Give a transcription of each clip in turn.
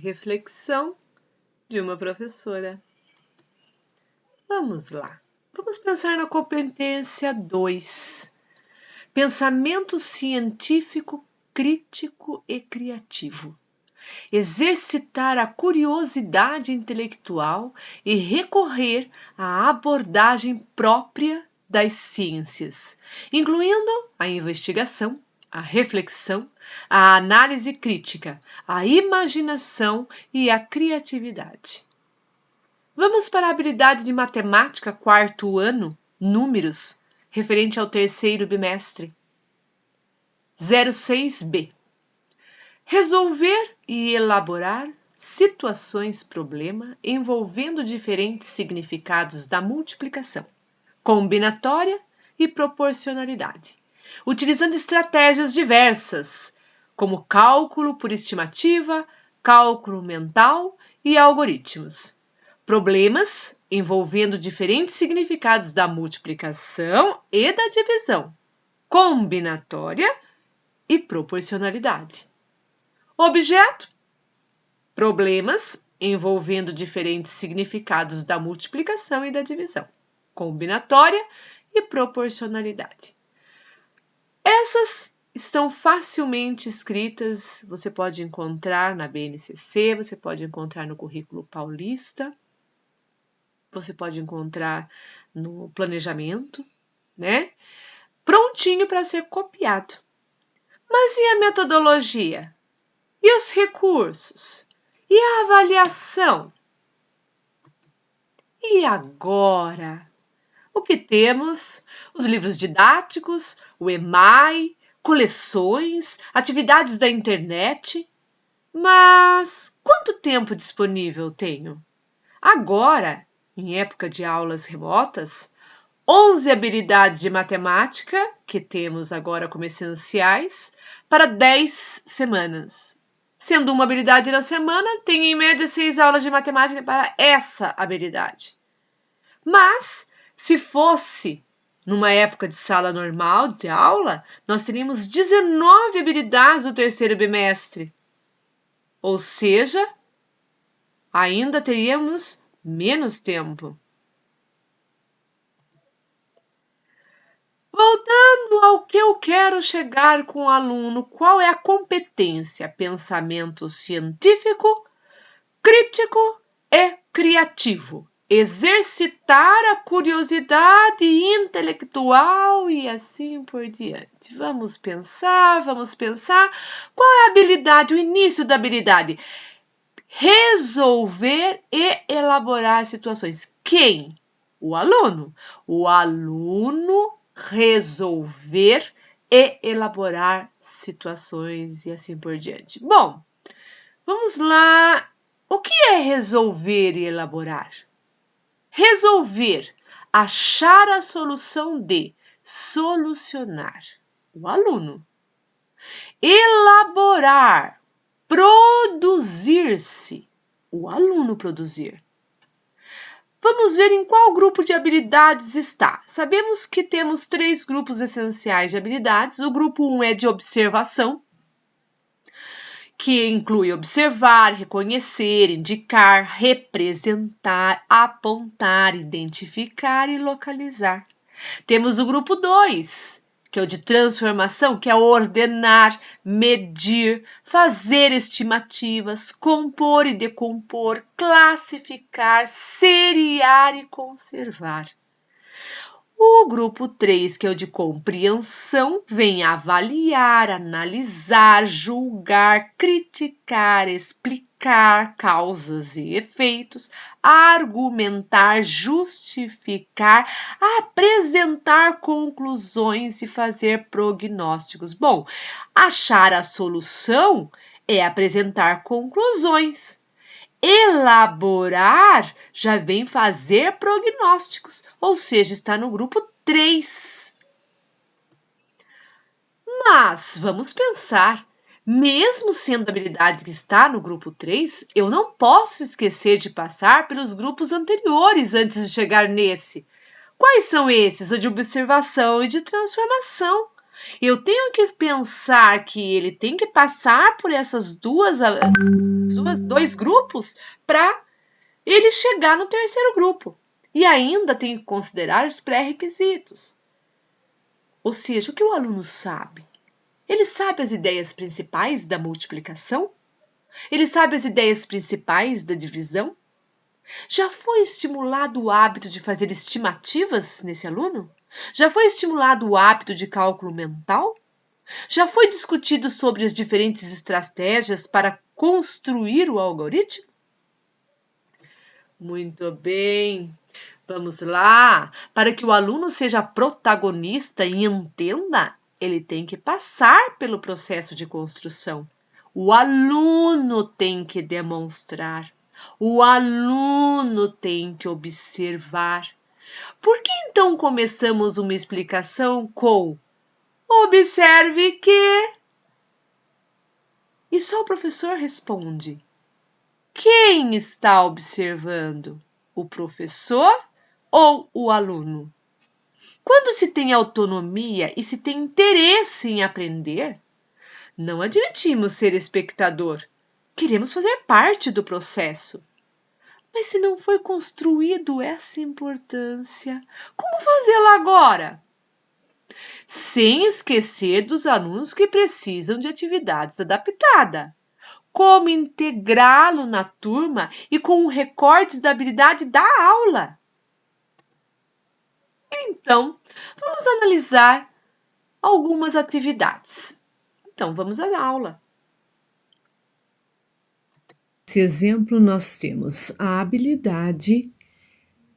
Reflexão de uma professora. Vamos lá. Vamos pensar na competência 2. Pensamento científico, crítico e criativo. Exercitar a curiosidade intelectual e recorrer à abordagem própria das ciências, incluindo a investigação, a reflexão, a análise crítica, a imaginação e a criatividade. Vamos para a habilidade de matemática, 4º ano, números, referente ao 3º bimestre. 06B. Resolver e elaborar situações-problema envolvendo diferentes significados da multiplicação, combinatória e proporcionalidade, utilizando estratégias diversas, como cálculo por estimativa, cálculo mental e algoritmos. Problemas envolvendo diferentes significados da multiplicação e da divisão, combinatória e proporcionalidade. Objeto: problemas envolvendo diferentes significados da multiplicação e da divisão, combinatória e proporcionalidade. Essas estão facilmente escritas, você pode encontrar na BNCC, você pode encontrar no currículo paulista, você pode encontrar no planejamento, né? Prontinho para ser copiado. Mas e a metodologia? E os recursos? E a avaliação? E agora? O que temos? Os livros didáticos, o EMAI, coleções, atividades da internet. Mas quanto tempo disponível tenho? Agora, em época de aulas remotas, 11 habilidades de matemática, que temos agora como essenciais, para 10 semanas. Sendo uma habilidade na semana, tem em média 6 aulas de matemática para essa habilidade. Mas, se fosse numa época de sala normal, de aula, nós teríamos 19 habilidades do 3º bimestre. Ou seja, ainda teríamos menos tempo. Voltando ao que eu quero chegar com o aluno, qual é a competência? Pensamento científico, crítico e criativo. Exercitar a curiosidade intelectual e assim por diante. Vamos pensar. Qual é a habilidade, o início da habilidade? Resolver e elaborar situações. Quem? O aluno. O aluno resolver e elaborar situações e assim por diante. Bom, vamos lá. O que é resolver e elaborar? Resolver, achar a solução de, solucionar, o aluno. Elaborar, produzir-se, o aluno produzir. Vamos ver em qual grupo de habilidades está. Sabemos que temos 3 grupos essenciais de habilidades. O grupo 1 é de observação, que inclui observar, reconhecer, indicar, representar, apontar, identificar e localizar. Temos o grupo 2, que é o de transformação, que é ordenar, medir, fazer estimativas, compor e decompor, classificar, seriar e conservar. O grupo 3, que é o de compreensão, vem avaliar, analisar, julgar, criticar, explicar causas e efeitos, argumentar, justificar, apresentar conclusões e fazer prognósticos. Bom, achar a solução é apresentar conclusões. Elaborar já vem fazer prognósticos, ou seja, está no grupo 3. Mas vamos pensar, mesmo sendo a habilidade que está no grupo 3, eu não posso esquecer de passar pelos grupos anteriores antes de chegar nesse. Quais são esses? O de observação e de transformação. Eu tenho que pensar que ele tem que passar por essas dois grupos para ele chegar no terceiro grupo. E ainda tenho que considerar os pré-requisitos. Ou seja, o que o aluno sabe? Ele sabe as ideias principais da multiplicação? Ele sabe as ideias principais da divisão? Já foi estimulado o hábito de fazer estimativas nesse aluno? Já foi estimulado o hábito de cálculo mental? Já foi discutido sobre as diferentes estratégias para construir o algoritmo? Muito bem. Vamos lá. Para que o aluno seja protagonista e entenda, ele tem que passar pelo processo de construção. O aluno tem que demonstrar. O aluno tem que observar. Por que então começamos uma explicação com observe que? E só o professor responde. Quem está observando? O professor ou o aluno? Quando se tem autonomia e se tem interesse em aprender, não admitimos ser espectador. Queremos fazer parte do processo. Mas se não foi construído essa importância, como fazê-lo agora? Sem esquecer dos alunos que precisam de atividades adaptadas. Como integrá-lo na turma e com recortes da habilidade da aula. Então, vamos analisar algumas atividades. Então, vamos à aula. Nesse exemplo, nós temos a habilidade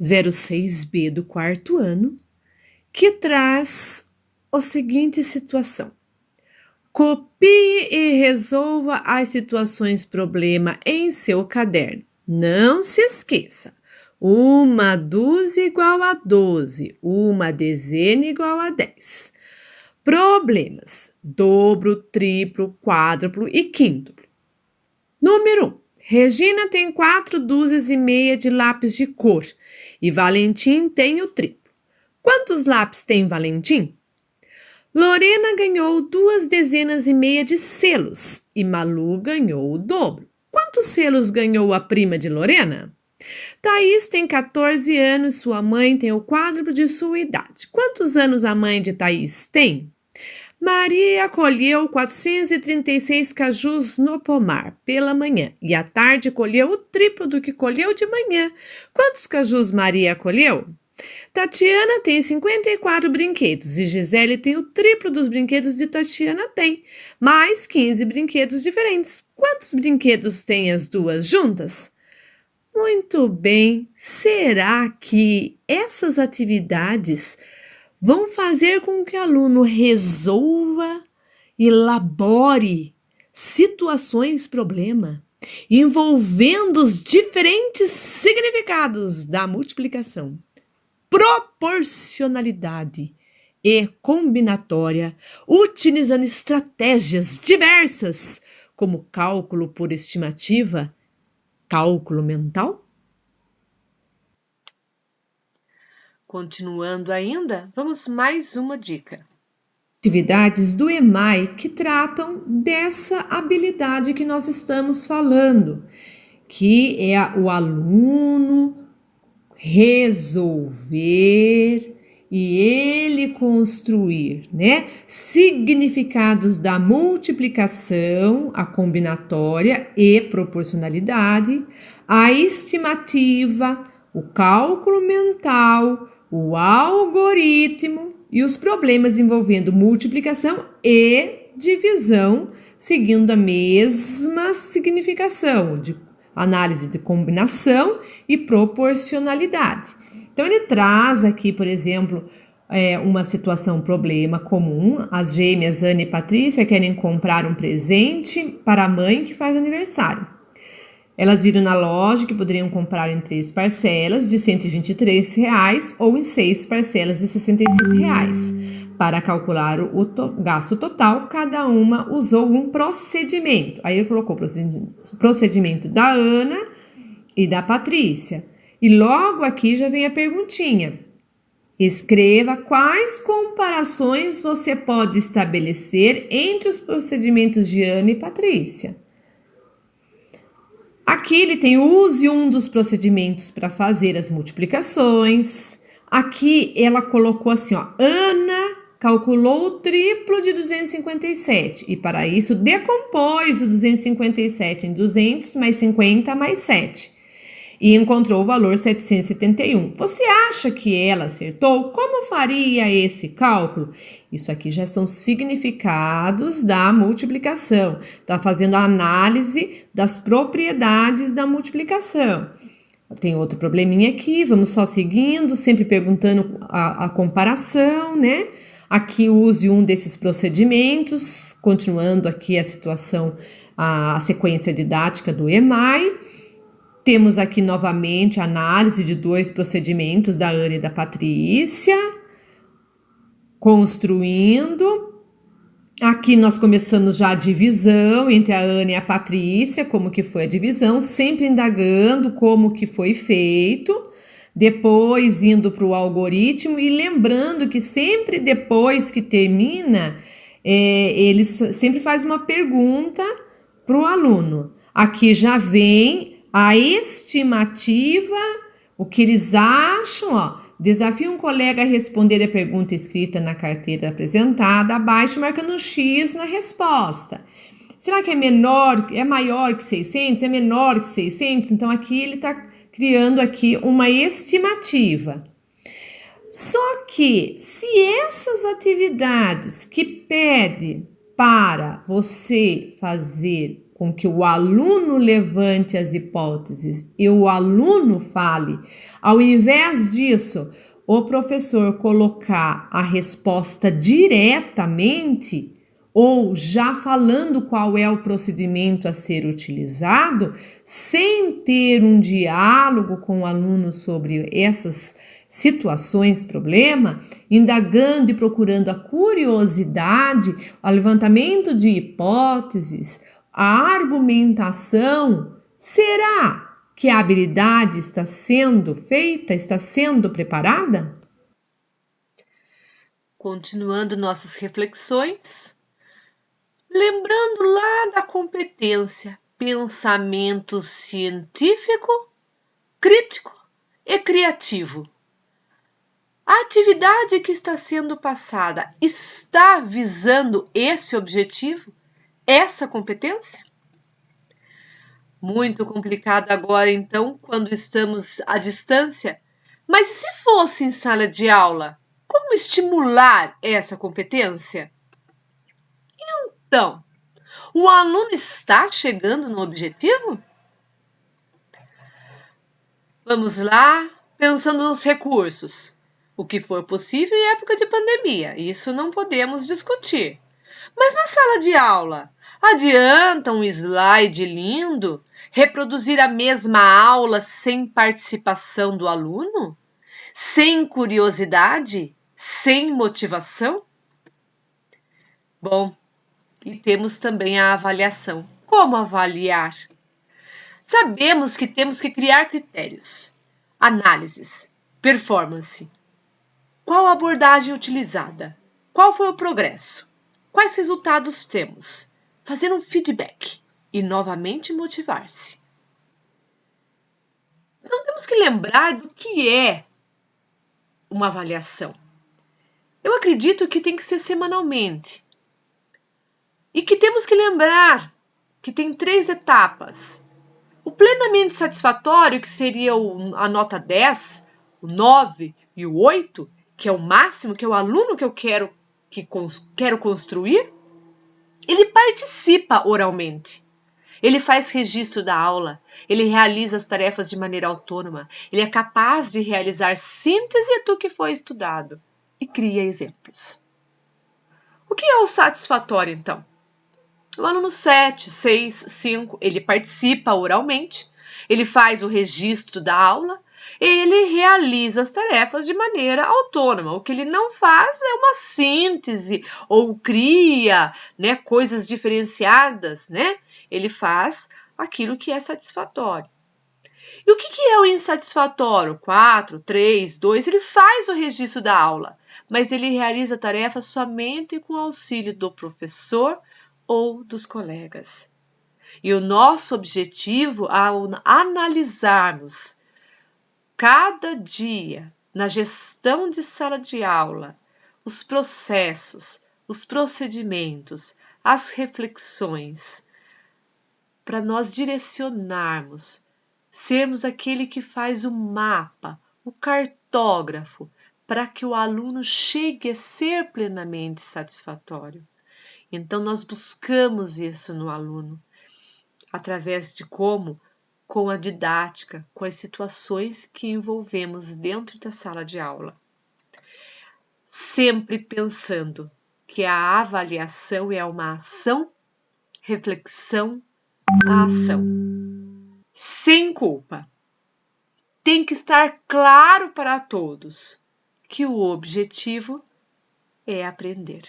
06B do quarto ano, que traz a seguinte situação. Copie e resolva as situações problema em seu caderno. Não se esqueça. Uma dúzia igual a 12, uma dezena igual a 10. Problemas: dobro, triplo, quádruplo e quíntuplo. Número 1. Regina tem 4 dúzias e meia de lápis de cor e Valentim tem o triplo. Quantos lápis tem Valentim? Lorena ganhou 2 dezenas e meia de selos e Malu ganhou o dobro. Quantos selos ganhou a prima de Lorena? Thaís tem 14 anos, sua mãe tem o quádruplo de sua idade. Quantos anos a mãe de Thaís tem? Maria colheu 436 cajus no pomar pela manhã e à tarde colheu o triplo do que colheu de manhã. Quantos cajus Maria colheu? Tatiana tem 54 brinquedos e Gisele tem o triplo dos brinquedos de Tatiana tem, mais 15 brinquedos diferentes. Quantos brinquedos têm as duas juntas? Muito bem, será que essas atividades vão fazer com que o aluno resolva, elabore situações problema, envolvendo os diferentes significados da multiplicação, proporcionalidade e combinatória, utilizando estratégias diversas, como cálculo por estimativa, cálculo mental? Continuando ainda, vamos mais uma dica. Atividades do EMAI que tratam dessa habilidade que nós estamos falando, que é o aluno resolver e ele construir, né? Significados da multiplicação, a combinatória e proporcionalidade, a estimativa, o cálculo mental, o algoritmo e os problemas envolvendo multiplicação e divisão, seguindo a mesma significação de análise de combinação e proporcionalidade. Então, ele traz aqui, por exemplo, uma situação problema comum. As gêmeas Ana e Patrícia querem comprar um presente para a mãe que faz aniversário. Elas viram na loja que poderiam comprar em 3 parcelas de R$ 123 ou em 6 parcelas de R$ 65. Para calcular o gasto total, cada uma usou um procedimento. Aí ele colocou o procedimento da Ana e da Patrícia. E logo aqui já vem a perguntinha. Escreva quais comparações você pode estabelecer entre os procedimentos de Ana e Patrícia. Aqui ele tem use um dos procedimentos para fazer as multiplicações. Aqui ela colocou assim, ó, Ana calculou o triplo de 257 e para isso decompôs o 257 em 200 mais 50 mais 7 e encontrou o valor 771. Você acha que ela acertou? Como faria esse cálculo? Isso aqui já são significados da multiplicação. Está fazendo a análise das propriedades da multiplicação. Tem outro probleminha aqui, vamos só seguindo, sempre perguntando a comparação, né? Aqui use um desses procedimentos, continuando aqui a situação, a sequência didática do EMAI. Temos aqui novamente a análise de dois procedimentos da Ana e da Patrícia, construindo. Aqui nós começamos já a divisão entre a Ana e a Patrícia, como que foi a divisão, sempre indagando como que foi feito, depois indo para o algoritmo e lembrando que sempre depois que termina, ele sempre faz uma pergunta para o aluno. Aqui já vem a estimativa, o que eles acham, ó. Desafie um colega a responder a pergunta escrita na carteira apresentada abaixo, marcando um X na resposta. Será que é maior que 600? É menor que 600? Então, aqui ele está criando aqui uma estimativa. Só que, se essas atividades que pede para você fazer com que o aluno levante as hipóteses e o aluno fale, ao invés disso, o professor colocar a resposta diretamente ou já falando qual é o procedimento a ser utilizado, sem ter um diálogo com o aluno sobre essas situações, problema, indagando e procurando a curiosidade, o levantamento de hipóteses, a argumentação, será que a habilidade está sendo feita, está sendo preparada? Continuando nossas reflexões, lembrando lá da competência, pensamento científico, crítico e criativo. A atividade que está sendo passada está visando esse objetivo? Essa competência? Muito complicado agora, então, quando estamos à distância. Mas e se fosse em sala de aula? Como estimular essa competência? Então, o aluno está chegando no objetivo? Vamos lá, pensando nos recursos. O que for possível em época de pandemia, isso não podemos discutir. Mas na sala de aula, adianta um slide lindo reproduzir a mesma aula sem participação do aluno? Sem curiosidade? Sem motivação? Bom, e temos também a avaliação. Como avaliar? Sabemos que temos que criar critérios, análises, performance. Qual a abordagem utilizada? Qual foi o progresso? Quais resultados temos? Fazer um feedback e novamente motivar-se. Então temos que lembrar do que é uma avaliação. Eu acredito que tem que ser semanalmente. E que temos que lembrar que tem 3 etapas. O plenamente satisfatório, que seria a nota 10, o 9 e o 8, que é o máximo, que é o aluno que eu quero construir, ele participa oralmente. Ele faz registro da aula, ele realiza as tarefas de maneira autônoma, ele é capaz de realizar síntese do que foi estudado e cria exemplos. O que é o satisfatório, então? O aluno 7, 6, 5, ele participa oralmente, ele faz o registro da aula, ele realiza as tarefas de maneira autônoma. O que ele não faz é uma síntese ou cria, coisas diferenciadas, Ele faz aquilo que é satisfatório. E o que é o insatisfatório? 4, 3, 2, ele faz o registro da aula, mas ele realiza a tarefa somente com o auxílio do professor ou dos colegas. E o nosso objetivo ao analisarmos cada dia na gestão de sala de aula, os processos, os procedimentos, as reflexões, para nós direcionarmos, sermos aquele que faz o mapa, o cartógrafo, para que o aluno chegue a ser plenamente satisfatório. Então, nós buscamos isso no aluno, através de como? Com a didática, com as situações que envolvemos dentro da sala de aula. Sempre pensando que a avaliação é uma ação, reflexão, a ação. Sem culpa. Tem que estar claro para todos que o objetivo é aprender.